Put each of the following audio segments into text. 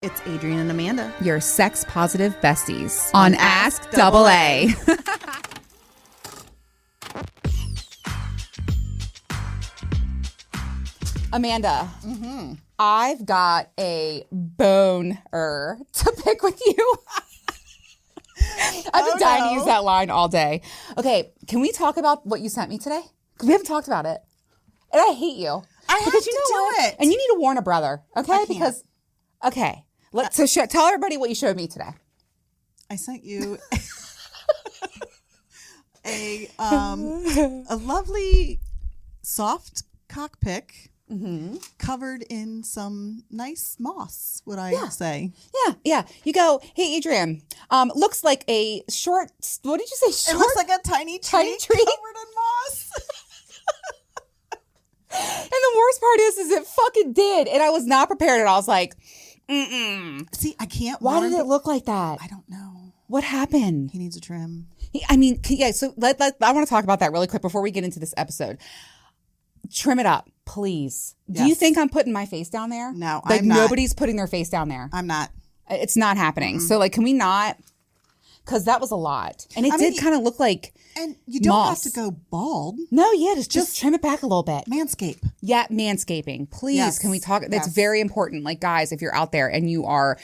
It's Adrienne and Amanda, your sex positive besties on Ask Double A. Amanda, I've got a boner to pick with you. I've been dying to use that line all day. Okay, can we talk about what you sent me today? We haven't talked about it. And I hate you. I have to do it. And you need to warn a brother, okay? Because, okay. Tell everybody what you showed me today. I sent you a lovely soft cockpick covered in some nice moss, would I say. Yeah. You go, hey, Adrienne, looks like a short, what did you say? It looks like a tiny tree covered in moss. And the worst part is it fucking did. And I was not prepared. And I was like, See, I can't. Why did it look like that? I don't know. What happened? He needs a trim. So I want to talk about that really quick before we get into this episode. Trim it up, please. Yes. Do you think I'm putting my face down there? No, like I'm not. Nobody's putting their face down there. I'm not. It's not happening. So can we not? Because that was a lot. And it did kind of look like And you don't moss. have to go bald. No, yeah, just trim it back a little bit. Manscape. Yeah, manscaping. Please, Yes. can we talk? That's Yes. very important. Like, guys, if you're out there and you are,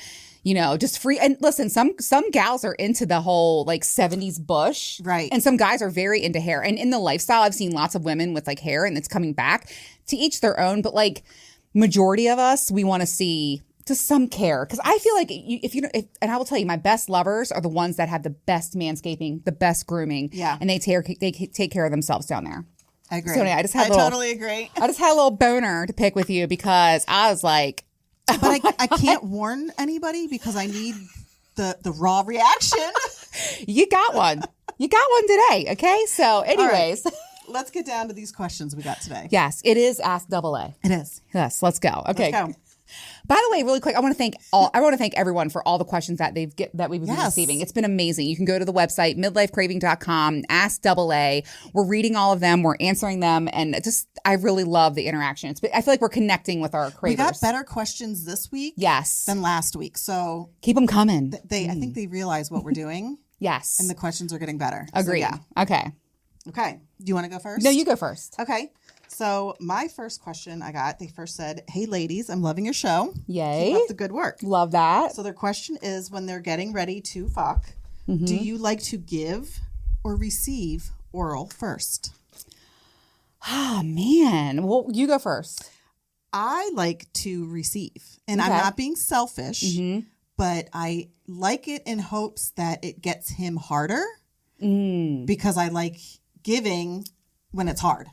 just free. And listen, some gals are into the whole like 70s bush. Right. And some guys are very into hair. And in the lifestyle, I've seen lots of women with like hair and it's coming back. To each their own. But like majority of us, we want to see just some care. Because I feel like and I will tell you, my best lovers are the ones that have the best manscaping, the best grooming. Yeah. And they take care of themselves down there. I agree. So anyway, I totally agree. I just had a little boner to pick with you because I was like, But I can't warn anybody because I need the raw reaction. you got one. You got one today. Okay. So anyways. Right. Let's get down to these questions we got today. Yes, it is Ask Double A. It is. Yes, let's go. Okay. Let's go. By the way, really quick, I want to thank everyone for all the questions that we've been receiving. It's been amazing. You can go to the website, midlifecraving.com, Ask Double A. We're reading all of them. We're answering them. And I really love the interaction. I feel like we're connecting with our cravers. We got better questions this week than last week. So keep them coming. I think they realize what we're doing. Yes. And the questions are getting better. Agreed. So, yeah. Okay. Do you want to go first? No, you go first. Okay. So my first question they first said, hey, ladies, I'm loving your show. Yay. Keep up the good work. Love that. So their question is, when they're getting ready to fuck, do you like to give or receive oral first? Oh, man. Well, you go first. I like to receive. And Okay. I'm not being selfish, but I like it in hopes that it gets him harder because I like giving when it's hard.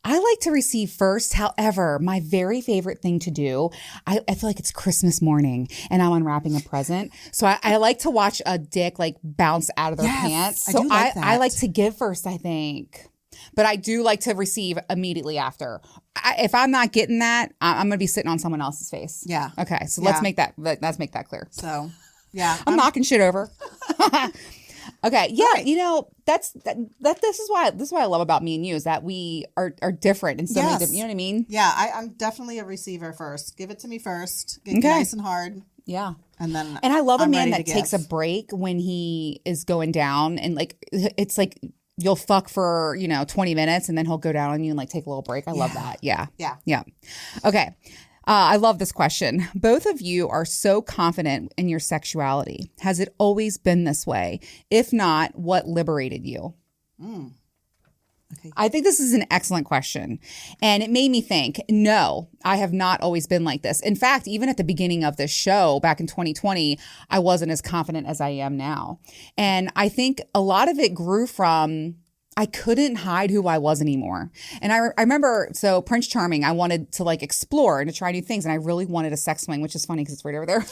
I like to receive first. However, my very favorite thing to do, I feel like it's Christmas morning and I'm unwrapping a present. So I like to watch a dick like bounce out of their pants. So I like to give first, I think. But I do like to receive immediately after. If I'm not getting that, I'm going to be sitting on someone else's face. Yeah. Okay. So let's make that clear. So, yeah. I'm knocking shit over. Okay. Yeah. Right. This is what I love about me and you is that we are different in so many different, you know what I mean? Yeah. I'm definitely a receiver first. Give it to me first. Get nice and hard. Yeah. And I love I'm a man ready that takes a break when he is going down and like, it's like you'll fuck for, 20 minutes and then he'll go down on you and like take a little break. I love that. Yeah. Yeah. Okay. I love this question. Both of you are so confident in your sexuality. Has it always been this way? If not, what liberated you? Okay. I think this is an excellent question. And it made me think, no, I have not always been like this. In fact, even at the beginning of this show back in 2020, I wasn't as confident as I am now. And I think a lot of it grew from I couldn't hide who I was anymore. And I remember, so Prince Charming, I wanted to like explore and to try new things. And I really wanted a sex swing, which is funny because it's right over there.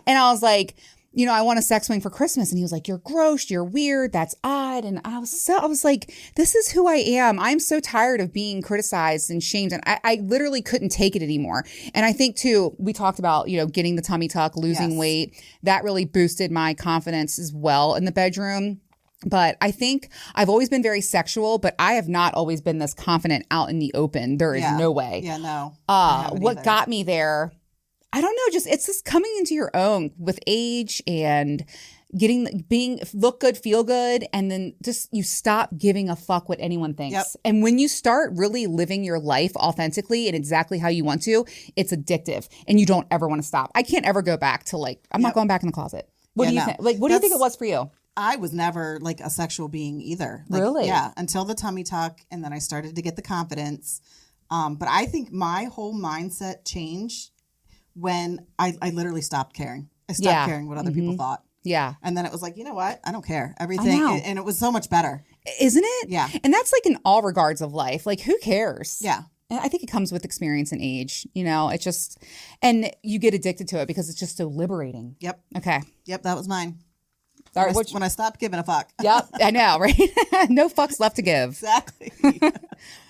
And I was like, I want a sex swing for Christmas. And he was like, you're gross, you're weird, that's odd. And I was like, this is who I am. I'm so tired of being criticized and shamed. And I literally couldn't take it anymore. And I think too, we talked about, getting the tummy tuck, losing weight. That really boosted my confidence as well in the bedroom. But I think I've always been very sexual, but I have not always been this confident out in the open. There is no way. Yeah, no. What got me there, I don't know, it's just coming into your own with age and look good, feel good, and then just you stop giving a fuck what anyone thinks. Yep. And when you start really living your life authentically and exactly how you want to, it's addictive and you don't ever want to stop. I can't ever go back to I'm not going back in the closet. What do you think? What do you think it was for you? I was never a sexual being either. Really? Yeah, until the tummy tuck, and then I started to get the confidence. But I think my whole mindset changed when I literally stopped caring. I stopped caring what other people thought. Yeah. And then it was you know what? I don't care. Everything. And it was so much better. Isn't it? Yeah. And that's in all regards of life. Who cares? Yeah. And I think it comes with experience and age. It's just, and you get addicted to it because it's just so liberating. Yep. Okay. Yep. That was mine. All right, when I stopped giving a fuck. Yep. I know, right? No fucks left to give. Exactly.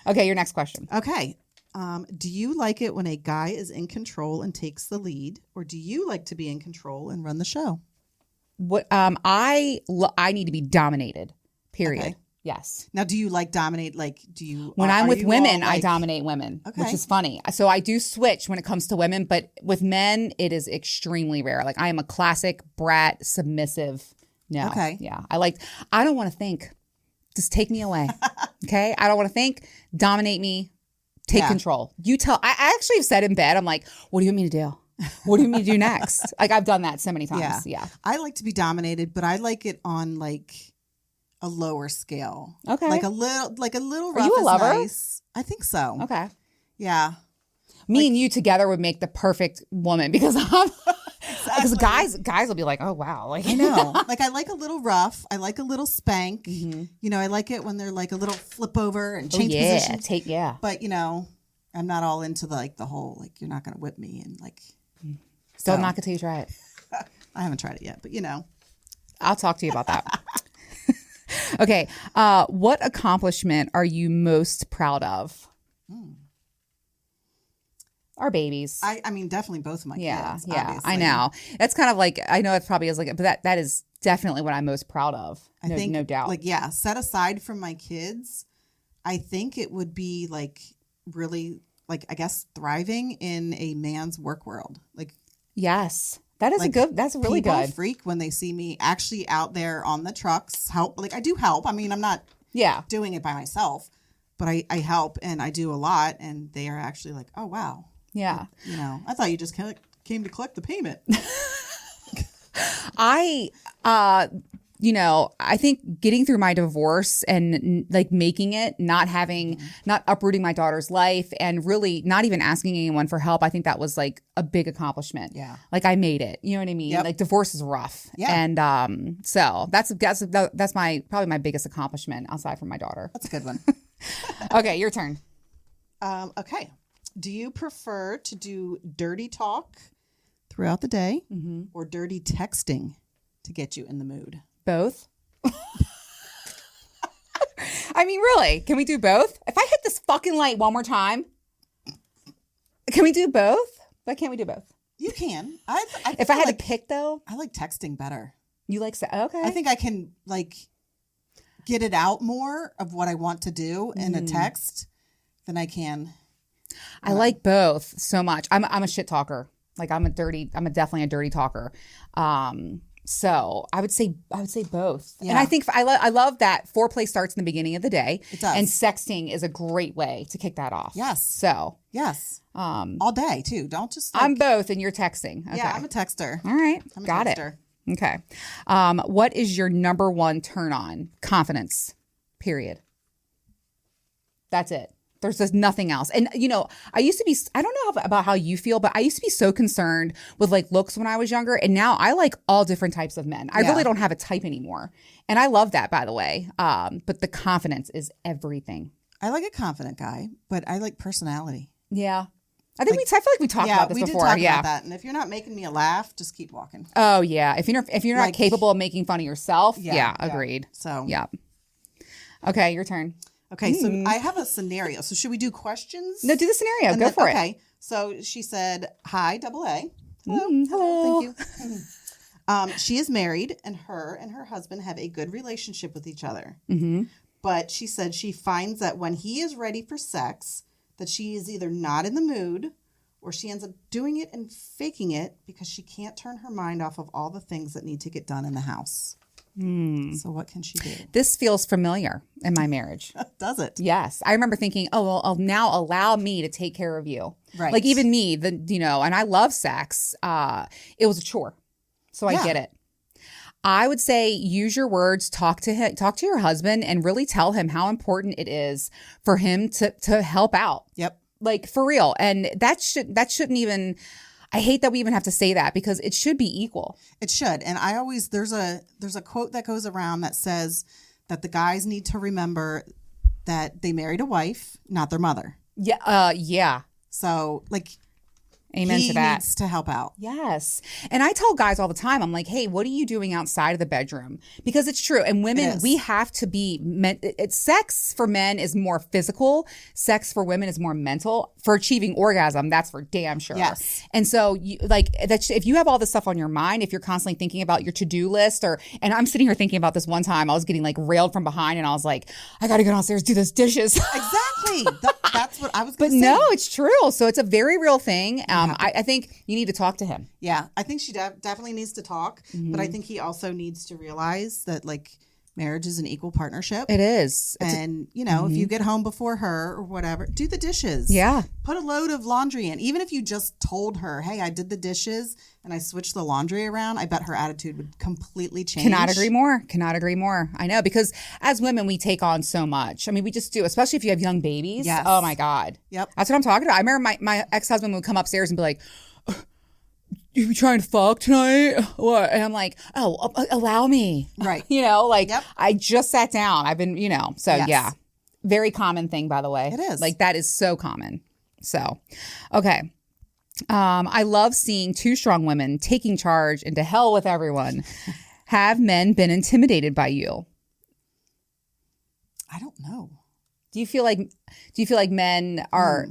Okay. Your next question. Okay. Do you like it when a guy is in control and takes the lead, or do you like to be in control and run the show? What I need to be dominated. Period. Okay. Yes. Now, do you dominate? Do you? When I'm with women, I dominate women, okay. which is funny. So I do switch when it comes to women, but with men, it is extremely rare. I am a classic brat, submissive. No. Okay. Yeah. I don't want to think. Just take me away. Okay. I don't want to think. Dominate me. Take control. I actually have said in bed, I'm like, what do you want me to do? What do you want me to do next? I've done that so many times. Yeah. I like to be dominated, but I like it on a lower scale. Okay. Like a little rough. Are you a lover? Nice. I think so. Okay. Yeah. Me and you together would make the perfect woman because because guys will be like, oh wow. I know. I like a little rough. I like a little spank. Mm-hmm. I like it when they're a little flip over and change position. But I'm not all into the whole you're not gonna whip me and Don't knock it till you try it. I haven't tried it yet, but I'll talk to you about that. Okay. What accomplishment are you most proud of? Our babies. I mean, definitely both of my kids. Yeah, obviously. I know. That's kind of I know it probably is but that is definitely what I'm most proud of. I think, no doubt. Set aside from my kids, I think it would be really I guess thriving in a man's work world. Yes. That is that's really people good. Freak when they see me actually out there on the trucks. Help. I do help. I mean, I'm not doing it by myself, but I help and I do a lot. And they are actually oh, wow. Yeah. I thought you just came to collect the payment. I think getting through my divorce and making it, not uprooting my daughter's life and really not even asking anyone for help. I think that was a big accomplishment. Yeah. I made it. You know what I mean? Yep. Divorce is rough. Yeah. And so that's probably my biggest accomplishment aside from my daughter. That's a good one. Okay, your turn. Okay. Do you prefer to do dirty talk throughout the day or dirty texting to get you in the mood? Both. I mean, really, can we do both? If I hit this fucking light one more time, can we do both? Why can't we do both? You can. If I had to pick, though, I like texting better. You like okay? I think I can get it out more of what I want to do in a text than I can. I like both so much. I'm a shit talker. I'm definitely a dirty talker. So I would say both. Yeah. And I think I love that foreplay starts in the beginning of the day. It does. And sexting is a great way to kick that off. Yes. So. Yes. All day too. Don't just I'm both and you're texting. Okay. Yeah, I'm a texter. All right. I'm a Got texter. It. Okay. What is your number one turn on? Confidence. Period. That's it. There's just nothing else. And, I used to be, I don't know about how you feel, but I used to be so concerned with looks when I was younger. And now I like all different types of men. I really don't have a type anymore. And I love that, by the way. But the confidence is everything. I like a confident guy, but I like personality. Yeah. I feel like we talked about this before. Yeah, we did talk about that. And if you're not making me laugh, just keep walking. Oh, yeah. If you're not capable of making fun of yourself. Yeah, agreed. So. Yeah. Okay, your turn. Okay, so I have a scenario. So should we do questions? No, do the scenario. Go for it. Okay, so she said, hi, double A. Hello. Hello. Thank you. She is married, and her husband have a good relationship with each other. Mm-hmm. But she said she finds that when he is ready for sex, that she is either not in the mood or she ends up doing it and faking it because she can't turn her mind off of all the things that need to get done in the house. So what can she do? This feels familiar in my marriage. Does it? Yes. I remember thinking, oh, well, now allow me to take care of you. Right. Like even me, and I love sex. It was a chore. So I get it. I would say use your words, talk to your husband, and really tell him how important it is for him to help out. Yep. Like for real. And that shouldn't even, I hate that we even have to say that because it should be equal. It should. And I always, there's a quote that goes around that says that the guys need to remember that they married a wife, not their mother. Yeah. Yeah. So like, amen to that. He needs to help out. Yes. And I tell guys all the time, I'm like, hey, what are you doing outside of the bedroom? Because it's true. And women, we have to be, sex for men is more physical. Sex for women is more mental. For achieving orgasm, that's for damn sure. Yes. And so if you have all this stuff on your mind, if you're constantly thinking about your to-do list and I'm sitting here thinking about this one time, I was getting like railed from behind and I was like, I got to go downstairs, do those dishes. Exactly. That's what I was going to say. But no, it's true. So it's a very real thing. I think you need to talk to him. Yeah, I think she definitely needs to talk, but I think he also needs to realize that like marriage is an equal partnership. It is. And if you get home before her or whatever, do the dishes. Yeah. Put a load of laundry in. Even if you just told her, hey, I did the dishes and I switched the laundry around, I bet her attitude would completely change. Cannot agree more. I know, because as women, we take on so much. I mean, we just do, especially if you have young babies. Yes. Oh my God. Yep. That's what I'm talking about. I remember my ex-husband would come upstairs and be like, you trying to fuck tonight? What? And I'm like, oh, allow me. Right. Yep. I just sat down. I've been, so yes. Yeah. Very common thing, by the way. It is. Like that is so common. So, okay. I love seeing two strong women taking charge and to hell with everyone. Have men been intimidated by you? I don't know. Do you feel like men are,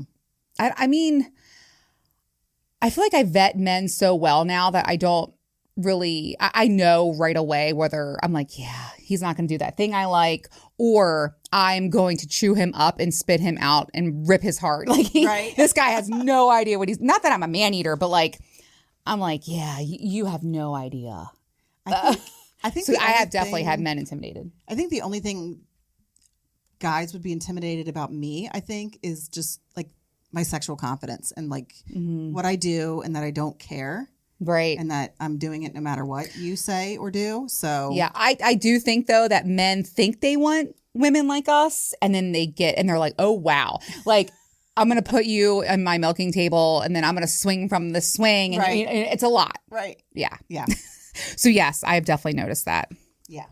I mean, I feel like I vet men so well now that I don't really, I know right away whether I'm like, yeah, he's not going to do that thing I like, or I'm going to chew him up and spit him out and rip his heart. Like this guy has no idea what he's, not that I'm a man eater, but like, I'm like, yeah, you have no idea. I think so I have definitely had men intimidated. I think the only thing guys would be intimidated about me, I think, is just like my sexual confidence and like what I do and that I don't care. Right. And that I'm doing it no matter what you say or do. So yeah, I do think though that men think they want women like us and then they're like, oh wow. Like I'm going to put you on my milking table and then I'm going to swing from the swing and it's a lot. Right. Yeah. Yeah. So yes, I have definitely noticed that. Yeah.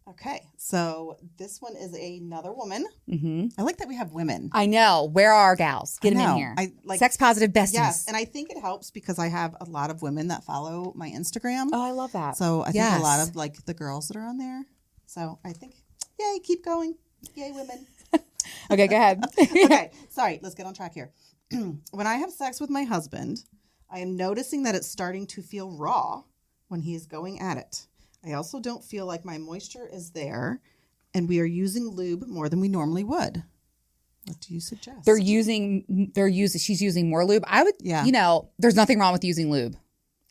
Okay, so this one is another woman. Mm-hmm. I like that we have women. I know. Where are our gals? Get them in here. Sex positive besties. Yes, and I think it helps because I have a lot of women that follow my Instagram. Oh, I love that. So I think a lot of like the girls that are on there. So I think, yay, keep going. Yay, women. Okay, go ahead. Okay, sorry. Let's get on track here. When I have sex with my husband, I am noticing that it's starting to feel raw when he is going at it. I also don't feel like my moisture is there, and we are using lube more than we normally would. What do you suggest? She's using more lube. I would, there's nothing wrong with using lube.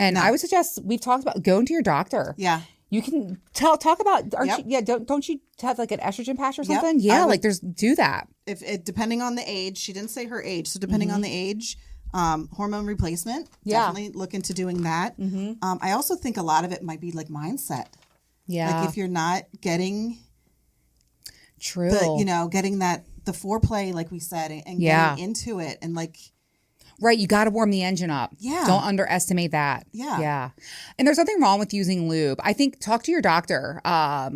And I would suggest, we've talked about going to your doctor. Yeah. You can talk about, don't you have like an estrogen patch or something? Yep. Yeah, do that. If it, depending on the age, she didn't say her age, so depending on the age, hormone replacement, definitely look into doing that. Mm-hmm. I also think a lot of it might be like mindset. Yeah. Like if you're not getting getting the foreplay, like we said, and getting into it and like. Right. You got to warm the engine up. Yeah. Don't underestimate that. Yeah. Yeah. And there's nothing wrong with using lube. I think talk to your doctor. I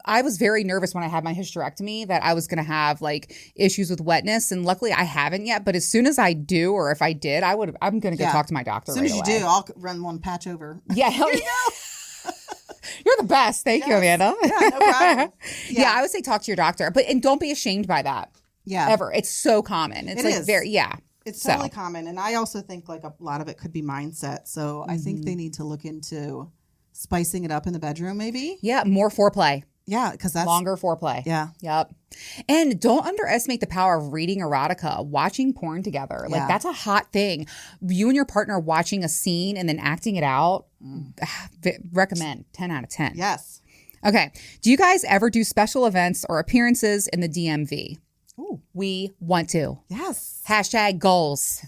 was very nervous when I had my hysterectomy that I was going to have like issues with wetness. And luckily I haven't yet. But as soon as I do, or if I did, I'm going to go talk to my doctor. As soon as you do, I'll run one patch over. Yeah. Hell yeah. You're the best. Thank you, Amanda. Yeah, no problem. Yeah, I would say talk to your doctor. And don't be ashamed by that. Yeah. Ever. It's so common. It's It's totally common. And I also think like a lot of it could be mindset. So I think they need to look into spicing it up in the bedroom maybe. Yeah, more foreplay. Yeah, because that's longer foreplay. Yeah. Yep. And don't underestimate the power of reading erotica, watching porn together. Like, that's a hot thing. You and your partner watching a scene and then acting it out. Recommend. 10 out of 10. Yes. Okay. Do you guys ever do special events or appearances in the DMV? Ooh. We want to. Yes. Hashtag goals.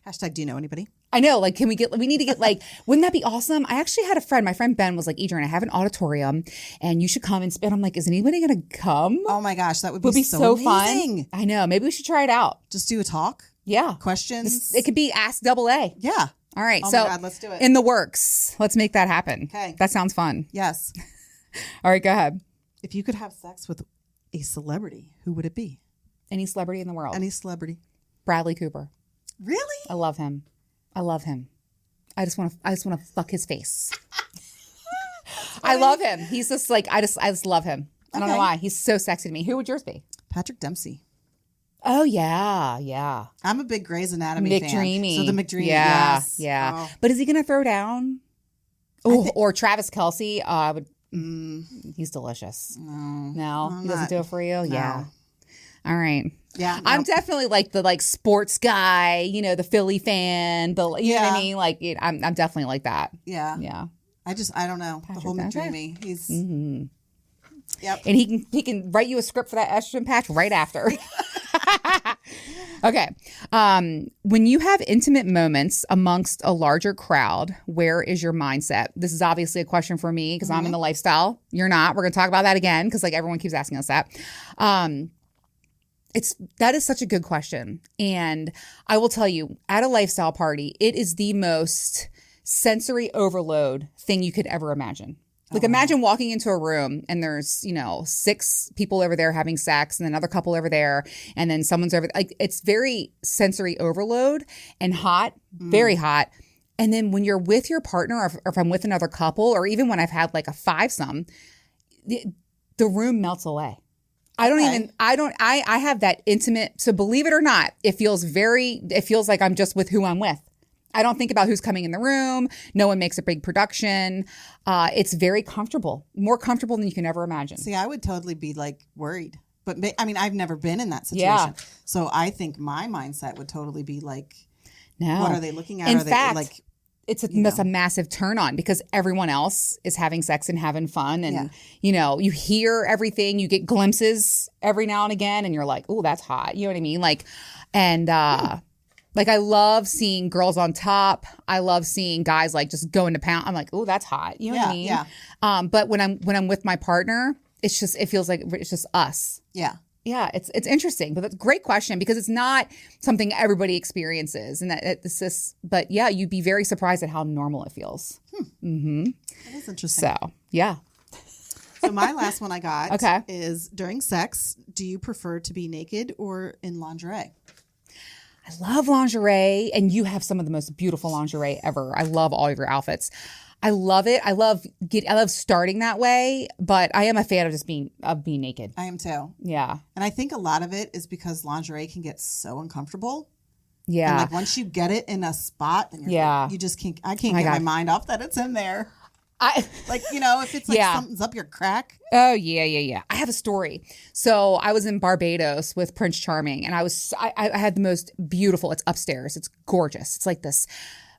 Hashtag do you know anybody? I know, like, we need to get, like, wouldn't that be awesome? I actually had a friend, my friend Ben was like, Adrian, I have an auditorium and you should come and spin. I'm like, is anybody going to come? Oh my gosh, that would be so fun. I know. Maybe we should try it out. Just do a talk. Yeah. Questions. It could be Ask Double A. Yeah. All right. Oh so my God, let's do it. In the works. Let's make that happen. Okay. That sounds fun. Yes. All right, go ahead. If you could have sex with a celebrity, who would it be? Any celebrity in the world. Any celebrity. Bradley Cooper. Really? I love him. I just want to fuck his face. I love him. He's just like, I just love him. I don't know why. He's so sexy to me. Who would yours be? Patrick Dempsey. Oh, yeah. Yeah. I'm a big Grey's Anatomy fan. McDreamy. So the McDreamy, yeah, yes. Yeah. Oh. But is he going to throw down? Oh, or Travis Kelce. I would. He's delicious. No? He doesn't do it for you? No. Yeah. All right. Yeah. No. I'm definitely like the sports guy, you know, the Philly fan, you know what I mean? Like, I'm definitely like that. Yeah. Yeah. I don't know. Patrick, the whole McDreamy. He's. Yep. And he can write you a script for that estrogen patch right after. Okay. When you have intimate moments amongst a larger crowd, where is your mindset? This is obviously a question for me because I'm in the lifestyle. You're not. We're going to talk about that again because like everyone keeps asking us that. That is such a good question. And I will tell you, at a lifestyle party, it is the most sensory overload thing you could ever imagine. Like imagine walking into a room and there's, 6 people over there having sex and another couple over there and then someone's over. Like it's very sensory overload and hot, very hot. And then when you're with your partner or if I'm with another couple or even when I've had like a fivesome, the room melts away. I have that intimate. So believe it or not, it feels like I'm just with who I'm with. I don't think about who's coming in the room. No one makes a big production. It's very comfortable, more comfortable than you can ever imagine. See, I would totally be like worried, but I mean, I've never been in that situation. Yeah. So I think my mindset would totally be like, no. What are they looking at? In fact, it's a massive turn on because everyone else is having sex and having fun. And, you hear everything, you get glimpses every now and again and you're like, oh, that's hot. You know what I mean? Like, and, like I love seeing girls on top. I love seeing guys like just going to pound. I'm like, oh, that's hot. You know what I mean? Yeah. But when I'm with my partner, it feels like it's just us. Yeah. Yeah. It's interesting, but that's a great question because it's not something everybody experiences, and but yeah, you'd be very surprised at how normal it feels. That is interesting. So yeah. So my last one I got Okay. is during sex, do you prefer to be naked or in lingerie? I love lingerie, and you have some of the most beautiful lingerie ever. I love all of your outfits. I love it. I love starting that way, but I am a fan of just being naked. I am too. Yeah. And I think a lot of it is because lingerie can get so uncomfortable. Yeah. And like once you get it in a spot, then you just can't. I can't get my mind off that it's in there. If it's like something's up your crack. Oh, yeah. I have a story. So I was in Barbados with Prince Charming, and I had the most beautiful, it's upstairs. It's gorgeous. It's like this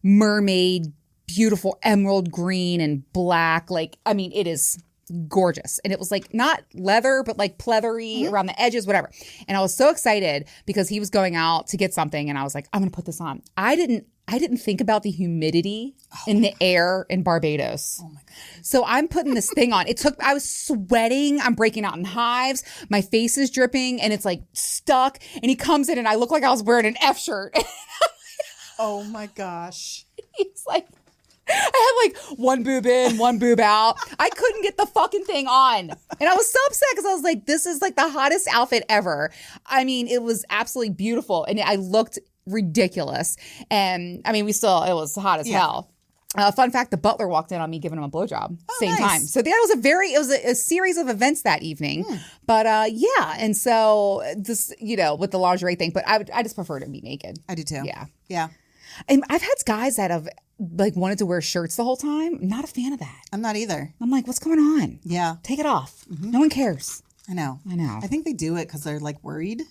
mermaid, beautiful emerald green and black. It is gorgeous. And it was like not leather, but like pleathery around the edges, whatever. And I was so excited because he was going out to get something, and I was like, I'm going to put this on. I didn't think about the humidity in the air in Barbados. Oh my God. So I'm putting this thing on. I was sweating. I'm breaking out in hives. My face is dripping and it's like stuck. And he comes in and I look like I was wearing an F shirt. Oh my gosh. He's like, I had like one boob in, one boob out. I couldn't get the fucking thing on. And I was so upset because I was like, this is like the hottest outfit ever. I mean, it was absolutely beautiful. And I looked ridiculous. And I mean, it was hot as hell. Fun fact, the butler walked in on me giving him a blowjob same time. So it was a series of events that evening. But and so this, with the lingerie thing, but I just prefer to be naked. I do too. Yeah. Yeah. And I've had guys that have like wanted to wear shirts the whole time. I'm not a fan of that. I'm not either. I'm like, what's going on? Yeah. Take it off. No one cares. I know. I think they do it because they're like worried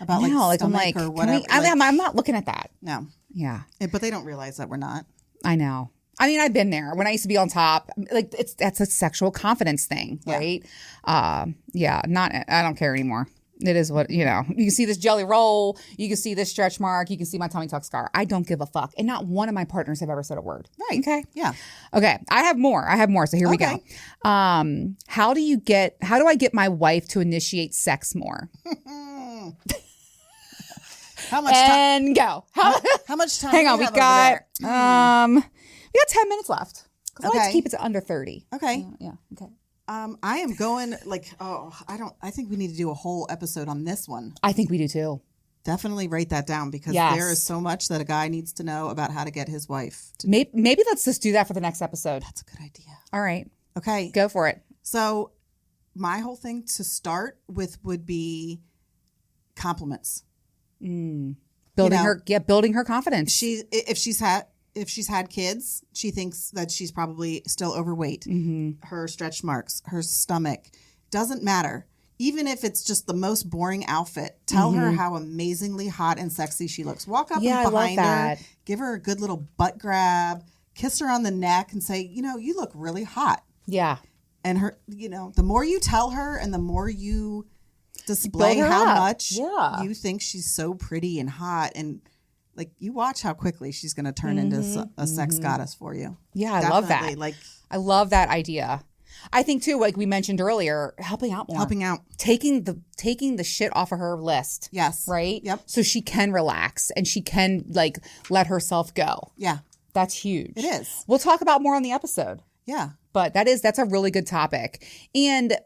about stomach I'm like, or whatever. I'm not looking at that. No. Yeah. But they don't realize that we're not. I know. I mean, I've been there when I used to be on top. Like that's a sexual confidence thing, right? I don't care anymore. It is what, you can see this jelly roll. You can see this stretch mark. You can see my tummy tuck scar. I don't give a fuck. And not one of my partners have ever said a word. Right. Okay. Yeah. Okay. I have more. So here we go. How do I get my wife to initiate sex more? How much time? And go. How much time? Hang on. We got 10 minutes left. I like to keep it to under 30. Okay. Yeah. Okay. I am going I think we need to do a whole episode on this one. I think we do too. Definitely write that down because there is so much that a guy needs to know about how to get his wife. Maybe let's just do that for the next episode. That's a good idea. All right. Okay. Go for it. So my whole thing to start with would be compliments. Building her confidence. If she's had kids, she thinks that she's probably still overweight. Her stretch marks, her stomach, doesn't matter. Even if it's just the most boring outfit, tell her how amazingly hot and sexy she looks. Walk up behind her, give her a good little butt grab, kiss her on the neck and say, you look really hot. Yeah. And her, the more you tell her and the more you display how much you think she's so pretty and hot and you watch how quickly she's going to turn into a sex goddess for you. Yeah, I love that. I love that idea. I think too, like we mentioned earlier, helping out more. Taking the shit off of her list. Yes. Right? Yep. So she can relax and she can let herself go. Yeah. That's huge. It is. We'll talk about more on the episode. Yeah. But that's a really good topic. And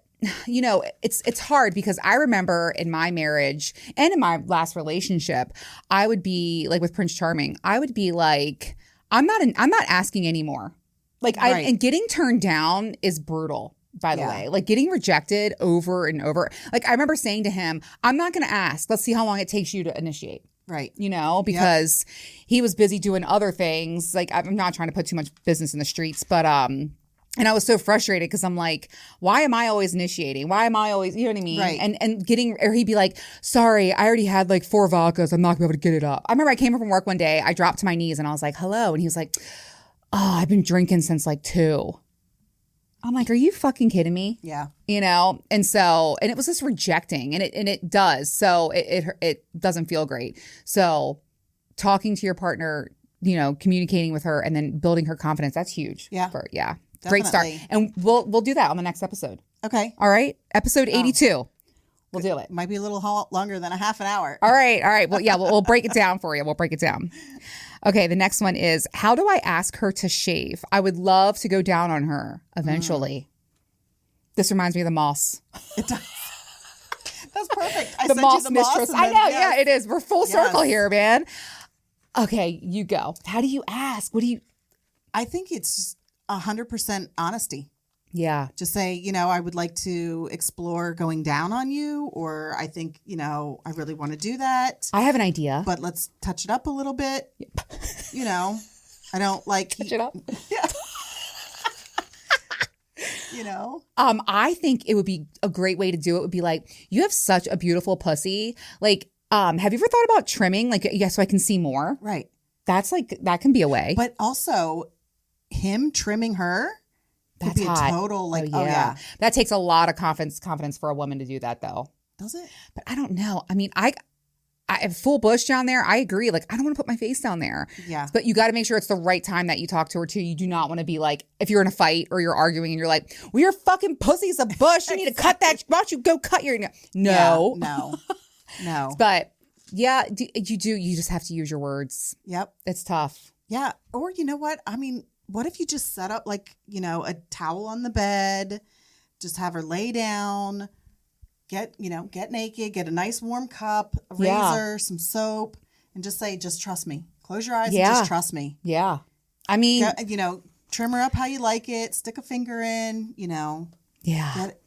it's hard because I remember in my marriage and in my last relationship, I would be like with Prince Charming, I would be like, I'm not asking anymore. And getting turned down is brutal, by the way. Like getting rejected over and over. Like I remember saying to him, I'm not going to ask. Let's see how long it takes you to initiate. Right. Because he was busy doing other things. Like I'm not trying to put too much business in the streets, but and I was so frustrated because I'm like, why am I always initiating? Why am I always, you know what I mean? Right. And or he'd be like, sorry, I already had 4 vodkas. I'm not going to be able to get it up. I remember I came home from work one day. I dropped to my knees and I was like, hello. And he was like, oh, I've been drinking since 2. I'm like, are you fucking kidding me? Yeah. And so, and it was just rejecting and it does. So it doesn't feel great. So talking to your partner, communicating with her and then building her confidence, that's huge. Yeah. Great start. And we'll do that on the next episode. Okay. All right. Episode 82. We'll do it. Might be a little longer than a half an hour. All right. Well, yeah, we'll break it down for you. We'll break it down. Okay. The next one is, how do I ask her to shave? I would love to go down on her eventually. This reminds me of the Moss. It does. That's perfect. The Moss mistress. I know. Yes. Yeah, it is. We're full circle here, man. Okay. You go. How do you ask? I think it's just 100% honesty. Yeah. Just say, I would like to explore going down on you, or I think, I really want to do that. I have an idea. But let's touch it up a little bit. Yep. I don't like... Touch it up? Yeah. I think it would be a great way to do it would be you have such a beautiful pussy. Have you ever thought about trimming? So I can see more? Right. That's that can be a way. But also... him trimming her could be hot. A total That takes a lot of confidence for a woman to do that though. Does it? But I don't know. I mean, I have full bush down there. I agree. I don't want to put my face down there. Yeah. But you got to make sure it's the right time that you talk to her too. You do not want to be if you're in a fight or you're arguing and you're like, well, your fucking pussy's a bush. You need to cut that. Why don't you go cut your... No. Yeah, no. But yeah, you just have to use your words. Yep. It's tough. Yeah. Or you know what? I mean, what if you just set up a towel on the bed, just have her lay down, get naked, get a nice warm cup, a razor, some soap, and just say, just trust me. Close your eyes and just trust me. Yeah. I mean, trim her up how you like it, stick a finger in, Yeah. Get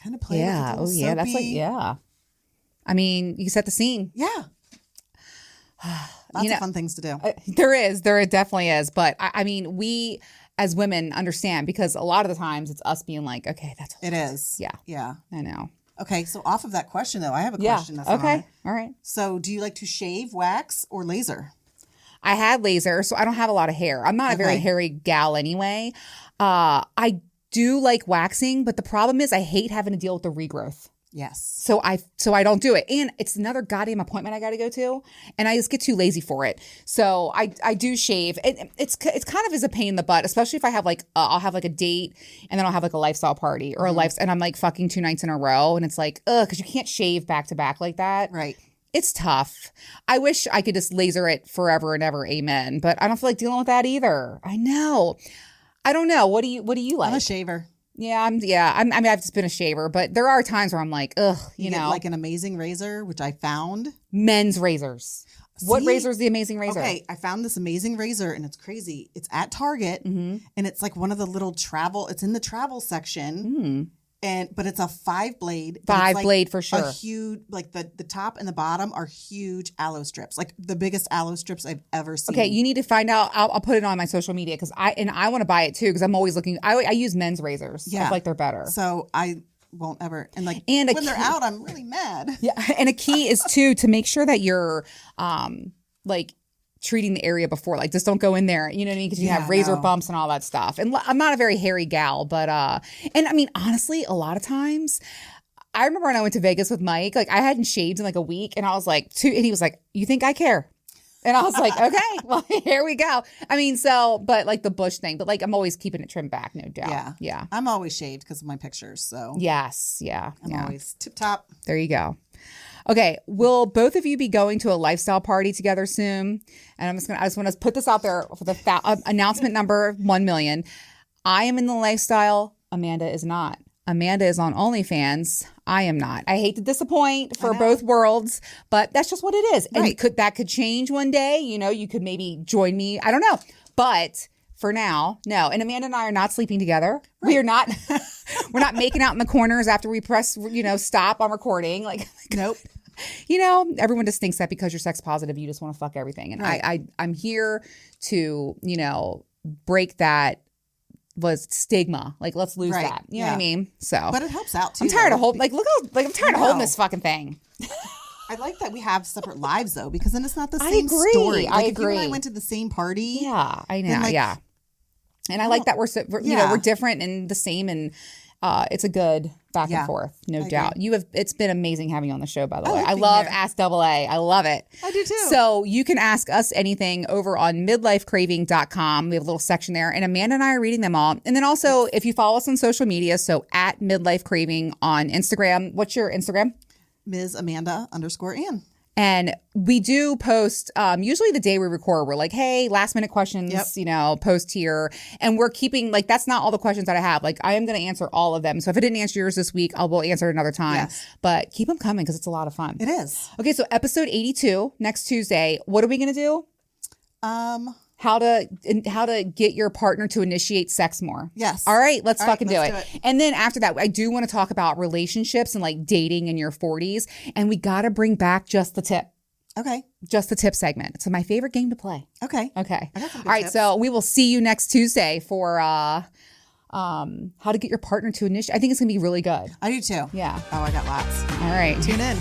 kind of play with it. Oh, yeah. That's I mean, you can set the scene. Yeah. Lots of fun things to do. There definitely is. But I mean, we as women understand because a lot of the times it's us being like, okay, that's what it is. Yeah. Yeah. I know. Okay. So off of that question though, I have a question. That's okay. All right. So do you like to shave, wax, or laser? I had laser, so I don't have a lot of hair. I'm not a very hairy gal anyway. I do like waxing, but the problem is I hate having to deal with the regrowth. Yes. So I don't do it. And it's another goddamn appointment I got to go to. And I just get too lazy for it. So I do shave. It's kind of is a pain in the butt, especially if I have like, I'll have like a date and then I'll have like a lifestyle party or and I'm like fucking 2 nights in a row. And it's like, because you can't shave back to back like that. Right. It's tough. I wish I could just laser it forever and ever. Amen. But I don't feel like dealing with that either. I know. I don't know. What do you like? I'm a shaver. Yeah, I mean, I've just been a shaver, but there are times where I'm like, ugh, you know. Get like an amazing razor, which I found. Men's razors. What razor is the amazing razor? Okay, I found this amazing razor, and it's crazy. It's at Target, and it's like one of the little travel. It's in the travel section, but it's a 5-blade. 5-blade for sure. A huge, like the top and the bottom are huge aloe strips, like the biggest aloe strips I've ever seen. Okay, you need to find out. I'll put it on my social media because I want to buy it too because I'm always looking. I use men's razors. Yeah, I feel like they're better. So I won't ever and when they're out, I'm really mad. Yeah, and a key is too to make sure that you're like treating the area before, like just don't go in there, you know what I mean? Because you have razor bumps and all that stuff. And I'm not a very hairy gal, but and I mean honestly, a lot of times, I remember when I went to Vegas with Mike, like I hadn't shaved in like a week, and I was like, and he was like, "You think I care?" And I was like, "Okay, well here we go." I mean, but like the bush thing, but like I'm always keeping it trimmed back, no doubt. Yeah. I'm always shaved because of my pictures, so yes, yeah, I'm always tip top. There you go. Okay, will both of you be going to a lifestyle party together soon? And I just want to put this out there for the announcement number 1 million. I am in the lifestyle. Amanda is not. Amanda is on OnlyFans. I am not. I hate to disappoint for both worlds, but that's just what it is. And that could change one day. You know, you could maybe join me. I don't know. But for now, no. And Amanda and I are not sleeping together. Right. We are not. We're not making out in the corners after we press, stop on recording. Like, nope. You know, everyone just thinks that because you're sex positive, you just want to fuck everything. And I'm here to, break that stigma. Like, let's lose that. You know what I mean? So, but it helps out too. I'm tired of holding. Like, look how I'm tired of holding this fucking thing. I like that we have separate lives though, because then it's not the same story. Like, I agree. If you and I went to the same party. Yeah, I know. Yeah, and I like that we're we're different and the same, and it's a good back and forth, no doubt. It's been amazing having you on the show, by the way. I love Ask AA. I love it. I do too. So you can ask us anything over on midlifecraving.com. We have a little section there, and Amanda and I are reading them all. And then also, if you follow us on social media, so at Midlife Craving on Instagram. What's your Instagram? Ms. Amanda _Ann. And we do post, usually the day we record, we're like, hey, last minute questions, post here. And we're keeping, like, that's not all the questions that I have. Like, I am going to answer all of them. So if I didn't answer yours this week, we'll answer it another time. Yes. But keep them coming because it's a lot of fun. It is. Okay, so episode 82, next Tuesday. What are we going to do? How to get your partner to initiate sex more. Yes. All right, let's fucking do it. And then after that, I do want to talk about relationships and like dating in your 40s. And we got to bring back Just the Tip. Okay. Just the Tip segment. It's my favorite game to play. Okay. I got some good tips. So we will see you next Tuesday for how to get your partner to initiate. I think it's going to be really good. I do too. Yeah. Oh, I got lots. All right. Tune in.